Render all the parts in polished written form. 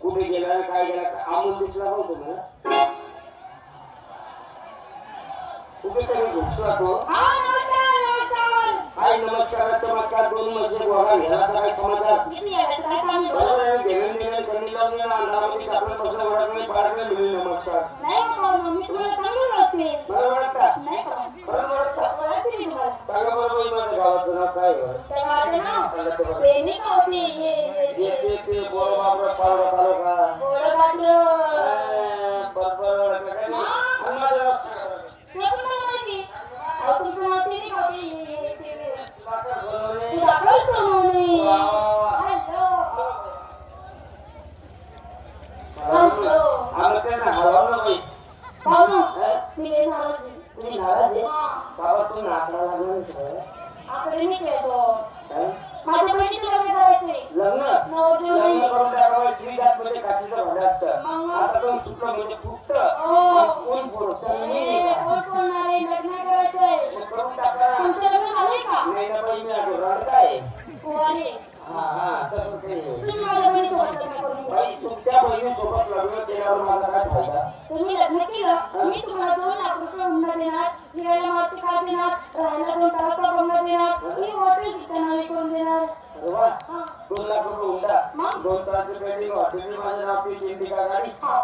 कुठे गेला काय गेला आमूल दिसला नव्हतो मला कुठे तरी घुसला तो हाय नमस्कार चमत्कार दोन महिने गोळा घ्यायचा काय समाचार घेऊन देणं कमी लावून अंधारामध्ये चापला बसला वडत नाही पाडत नाही मिळेल नमस्कार बरं वाटता बरं वाटता सांगा बरोबर माझ्या गावाचं नाव काय ते बोळ बाबरा पावरा तालुका बरोबर काय आणि माझं नाव सांगा. ते पण मला माहिती. अहो तुमचं नाव ते नाही का ते सुधाकर सोनवणे. सुधाकर सोनवणे. वा, वा, वा. हॅलो. आम्हाला काय ना हरवलं बाई. पाहुणं मी लय नाराज आहे. तुम्ही नाराज आहे हा. बाबा तुम्ही आकडा लागणार आकडे नाही खेळतो. माझ्या बहिणीचं लग्न करायचंय. लग्न नवरदेव लग्न नाही. करून टाकावं श्रीजात म्हणजे काचेचं भांडं असतं. मग? आता पण सुटलं म्हणजे फुटतं. हो. मग कोण पोरं ए, कोण बोलणार आहे? लग्न करायचंय. करून टाका ना. तुमचं लग्न झालंय का? नाही ना बाई मी आता रडताय. हो अरे. हा हा तसंच काही नाही. तुम्ही माझ्या बहिणीसोबत लग्न करून घ्या. बाई तुमच्या बहिणीसोबत लग्न केल्यावर माझा काय फायदा? तुम्ही लग्न केलं मी तुम्हाला 2 लाख रुपये हुंडा देणार. फिरायला मागची कार देणार. राहायला 2 तासाचा बंगला देणार. मी हॉटेल तिच्या नावे करून देणार. अरे वा, 2 लाख रुपये हुंडा. मग? 2 तासाचं पेटी हॉटेल माझं नाव ती इंडिका गाडी. हा.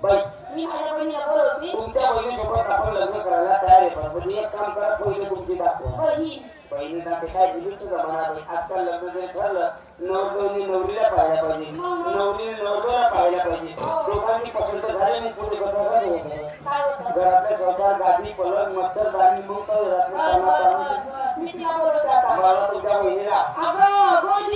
बाई मी माझ्या बहिणीला बोलवते. तुमच्या बहिणीसोबत आपण लग्न करायला तयार आहे. पण एक काम करा पहिले तुमची दाखवा. बहीण. बहिणीचा ते काय दिवसचा जमाना आहे. आजकाल लग्न जर ठरलं नवरदेवानी नवरीला पाहायला पाहिजे. नवरीने नवरदेवाला पाहायला पाहिजे. दोघांनी पसंत झाले मग पुढे कसं काय होतं? घरातल्या संसार गादी पलंग मच्छरदाणी मग तर बस. मी तिला बोलवते आता. मला तुमच्या बहिणीला अगं बोल.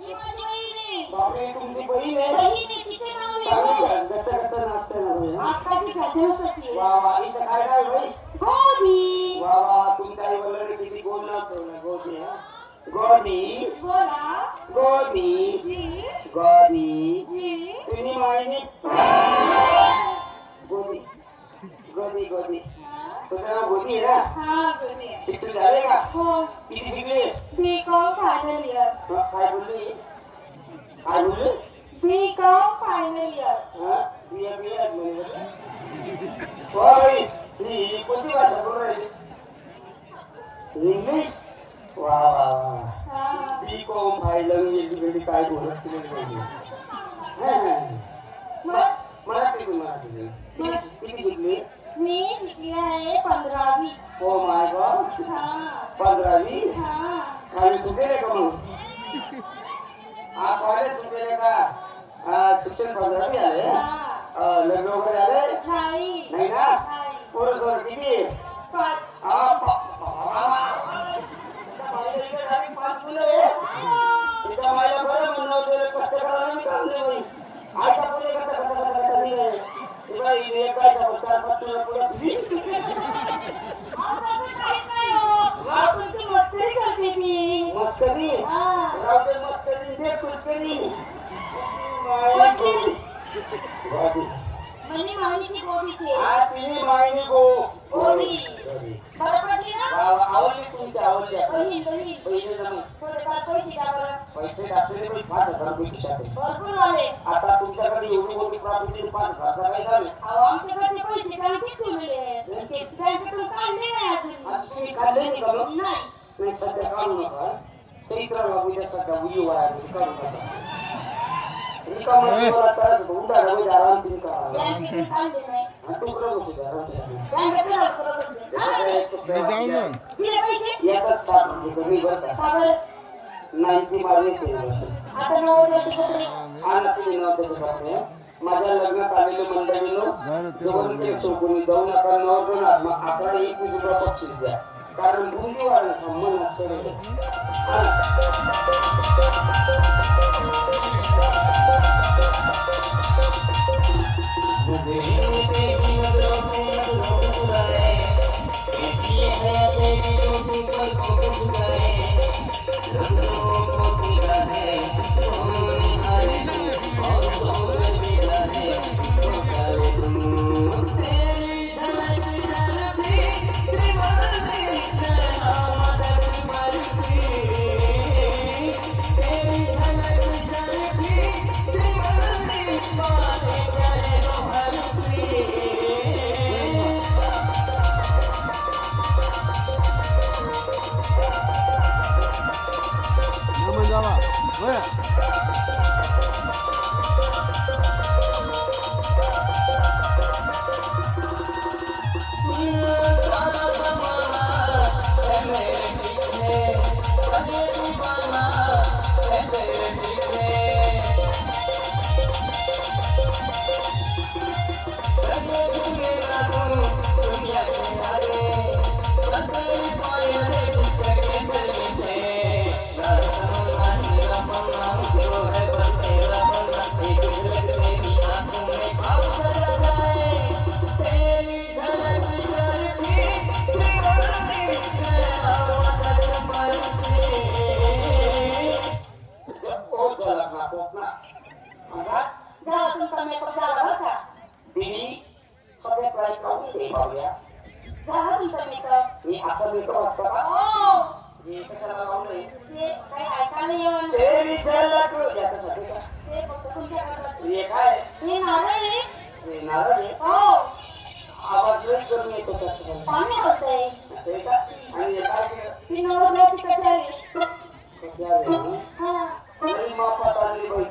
ही माझी बहीण आहे. बापरे तुमची बहीण आहे. बहीण आहे. तिचं नाव आहे. चांगली गच्च गच्च नाचते ना बाई. आजकालची फॅशनच तशी आहे. वा वा हिचं काय काय बाई. गोदी. वा वा तुमच्या आई वडिलांनी किती गोड नाचवलं. गोदी हा गोदी गोरा. गोदी जी. गोदी जी. तुम्ही मायने गोदी गोदी गोदी तुझं नाव गोदी आहे ना. हा गोदी. शिक्षण झाले का. हो. किती शिकले. B.Com final year. काय बोलली काय बोलली. B.Com final year. हा बिया बिया बाई ही कोणती भाषा बोलून राहिली. इंग्लिश. वा वा वा हा. B.Com फायनल इयर काय बोलत तुम्ही. मराठी मराठी किती शिकले. मी शिकले आहे 15वी. ओ माय गॉड हा. 15वी. हा. आणि सुटेल का मग शिक्षण 15वी झाले हा. लग्न वगैरे आले नाही नाही ना नाही पोरं सोर किती आहे? 5 तिच्या मायला इकडे खाली 5 मुलं आहे तिच्या मायला बरं म्हणणं होतं कष्ट करायला मी काम नाही बाई आईच्या पुढे कसं नाही आहे ती बाई एकाच्या 4-5 तुला पुढे अहो, तसं काहीच नाही हो. अहो, तुमची मस्करी करते मी मस्करी हा. राहू दे मस्करी दे कुचकरी म्हणजे माहिती ती गोडीची आहे. हा तिने मायनी गो गोडी बरं पडली ना आवडली तुमची आवडली बहीण बहीण पहिले जमा थोडेफार पैसे द्या बरं पैसे टाकले पण 5,000 रुपये खिशात आहे. भरपूर आले आता तुमच्याकडे एवढी मोठी प्रॉपर्टी 5,000चा काही काम आहे अहो आमच्याकडचे पैसे बँकेत ठेवलेले आहेत बँकेतून काढले नाही अजून आता तुम्ही काढले नाही का मग नाही नाही सध्या काढू नका चैत्र उद्या सध्या उडी वळायला काढू नका रिकामा जीवाला त्रास होतो. उठायला म्हणजे आराम तुम्ही करा. बँकेतून काढले नाही आणि तुकडं बसू द्या, राहू द्या. बँकेत हजार बसले दिले पैसे येतात 60 रुपये कमी बरं का? का बरं? 90 माझे ते. आता नवरदेवाचे कपडे आणि तुम्ही नव्हते कपडे माझ्या लग्नात आलेले मंडळींनो जेवण केक सोडून जाऊ नका नव्हतं मग आपल्याला 21 रुपये बक्षीस द्या कारण बुंदी वाढायचं मन असं झाला तुमचा मेकअप झाला बरं का दिली सगळ्यात काही काढून दे पाहूया झाला तुमचा मेकअप मी असं मेकअप असता का हो हे कशाला लावलंय ते काही ऐकायला येऊन तेरी झलक याच्यासाठी का ते फक्त तुमच्याकडलं हे काय हे नारळ आहे हे नारळ आहे हो आवाज लई करून येतो त्याचा पाणी होतंय असं आहे का आणि हे काय केलं ती नवरदेवाची कटारी कट्या रे हा लई मापात आली बाई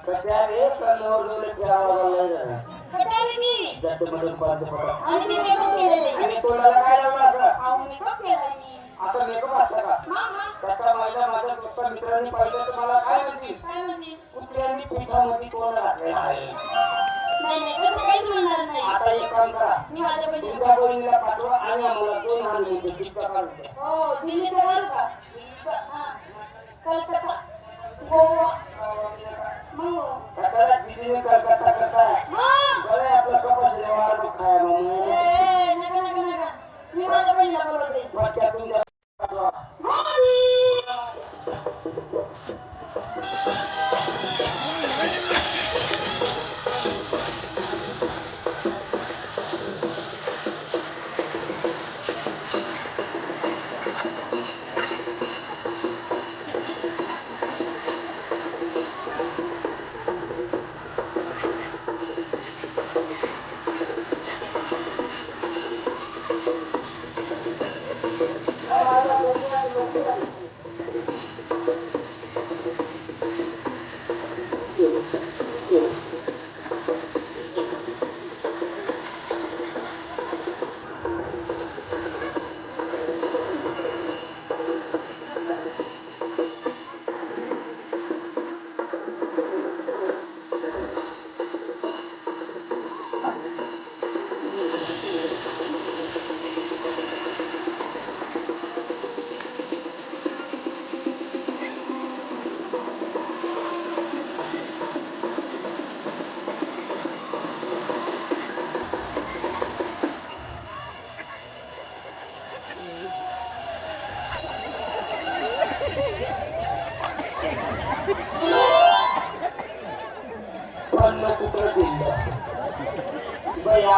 कट्या रे पण नवरदेवाला प्यावा लागला कटारी नी जट्ट मटून पाडते पडा आणि मी मेकअप केलेले आणि तोंडाला काय लावलं असं अहो मेकअप केलाय मी असं मेकअप असतं का मामा त्याच्या महिला माझ्या दोस्त मित्रांनी पाहिलं तर मला काय म्हणतील काय म्हणते कुत्र्यांनी पिठामध्ये तोंड घातलेलं आहे नाही नाही तसं काहीच म्हणणार नाही आता एक काम करा मी माझ्या बहिणीला तुमच्या बहिणीला पाठवा आणि आम्हाला 2 हात म्हणजे पिठा काढून द्या हो दिल्लीचं बरं का हा कलकत्ता गोवा मग कशाला दिदीने कलकत्ता करताय मग बरं आहे आपलं कपास व्यवहार बघ खाया मग नका नका नका मी माझ्या बहिणीला बोलवते वाटत्या तुमच्या पाठवा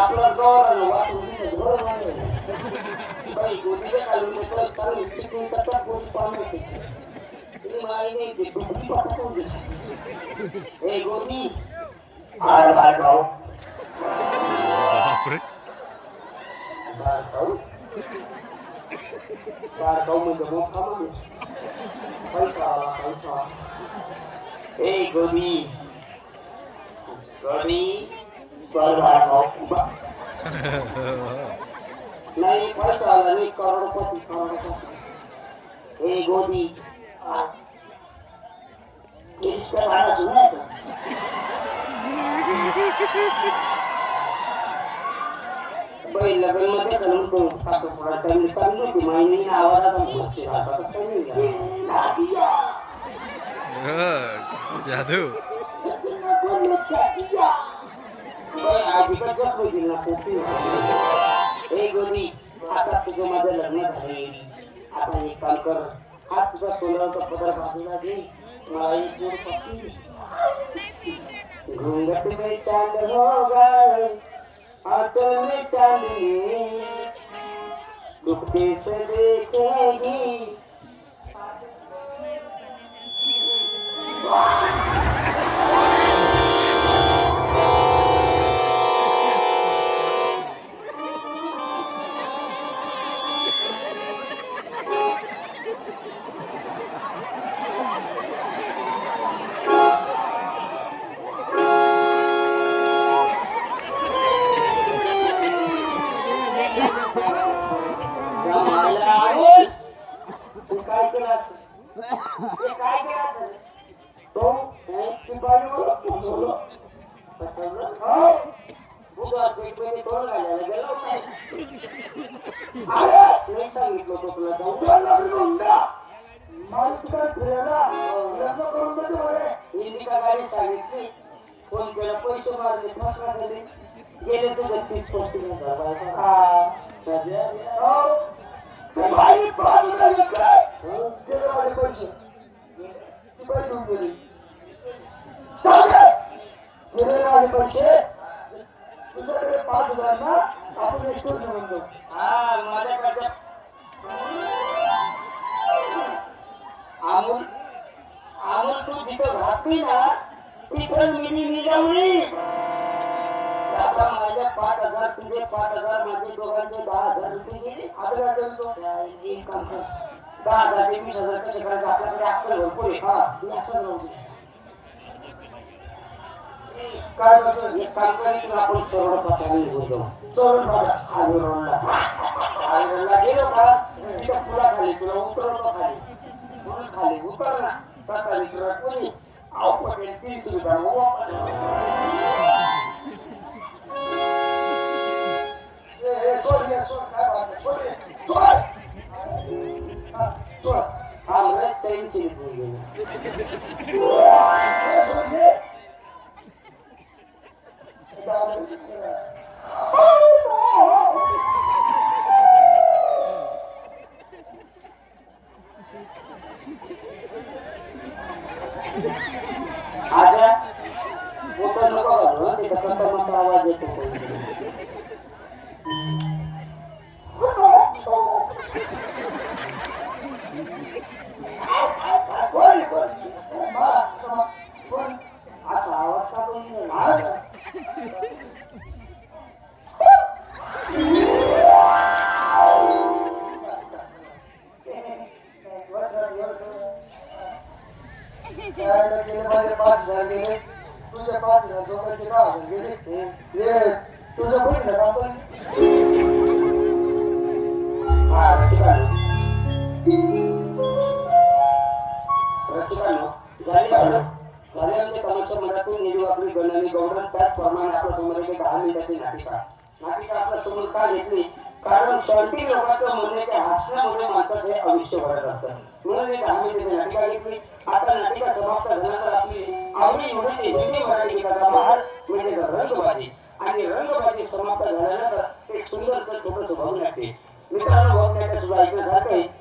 आपला जोर वाचून दिसत बरोबर आहे. बाई गोदीच्या खालून तर चांगली चिकून टाका गोदी पाणी दिसत. ती माई नाही ते डुबली पाठवून दिसत. ए गोदी आर बाळगाव बापरे बाळगाव बाळगाव म्हणजे मोठा माणूस पैसा आला पैसा. ए गोदी गोदी चल बाळगाव नहीं पैसा आला नहीं करोड़पति करोड़पति. ए गोदी इसका गाना सुना है क्या? भाई लगन मध्ये करून तो टाकतो थोडा टाइम चांगली होती माहिती आवाजाचा मस्त आता कसं नाही नादिया जादू सचिन कोण नादिया भाई आधी कच्चा होईल ना पोटी. ए गोदी आता तुझं माझं लग्न झाले आता एक काम कर हा तुझा तोंडाचा पदर बाजूला दे मला एक गोड पप्पी. घूंघट में चांद होगा आंचल में चांदनी दुपटे से देखेगी. काय केलं तो ती बाई मला फसवलं बुधवार पेटमध्ये तोंड घालायला गेलो अरे नाही सांगितलं तो तुला जाऊन मला तुला फिरायला लग्न करून देतो म्हणे. इंडिका गाडी सांगितली फोन केला पैसे मारले फसला गेले गेले तुझं 30-35 हजार. ते बाई 5,000 विकलाय गेले माझे पैसे ती बाई घेऊन गेली गेले माझे पैसे. तुझ्याकडे 5,000 ना आपण एक स्टोरी म्हणतो. हा माझ्याकडच्या अमोल अमोल तू जिथं घातली ना तिथं मी जाऊन त्याचा माझ्या 5,000 तुझे 5,000 माझे दोघांचे 10,000 रुपये गेले. आता काय करतो एक काम कर 10,000 ते 20,000 कसे करायचे आपल्याकडे अक्कल भरपूर आहे. हा मी असं जाऊ दे काय करतो एक काम करी तुला आपण सरळ पाठाने बोलतो सरळ पाठा हायरोडला गेलो का तिथं पुला खाली तुला उतरवतो खाली पूल खाली उतर ना प्रकारे तुला कोणी आव पटेल 300 रुपये आजा मोठं नको घालू तिथं कसा मसा आवाज येतो. असा आवाज का गेले माझे 5,000 गेले तुझे 5,000 दोघांचे 10,000 गेले तुझं बघितलं का आपण रसिकांनो झाली म्हणजे तमाशा मंडळातून निवडणूक गणनी गौरव त्याचप्रमाणे आपल्या समोर एक 10 मिनिटाची नाटिका आपल्या समोर का घेतली कारण शॉर्टिंग लोकांचं म्हणणे ते हसण्यामुळे मात्र ते आयुष्य भरत असतात म्हणून एक 10 मिनिटाची नाटिका घेतली. आता नाटिका समाप्त झाल्यानंतर आपली आवडी निवडीची हिंदी मराठी गीताचा बहार म्हणजे रंगबाजी आणि रंगबाजी समाप्त झाल्यानंतर एक सुंदर छोटंसं भावनाट्य मित्रांनो भावनाट्य सुद्धा ऐकण्यासारखं आहे.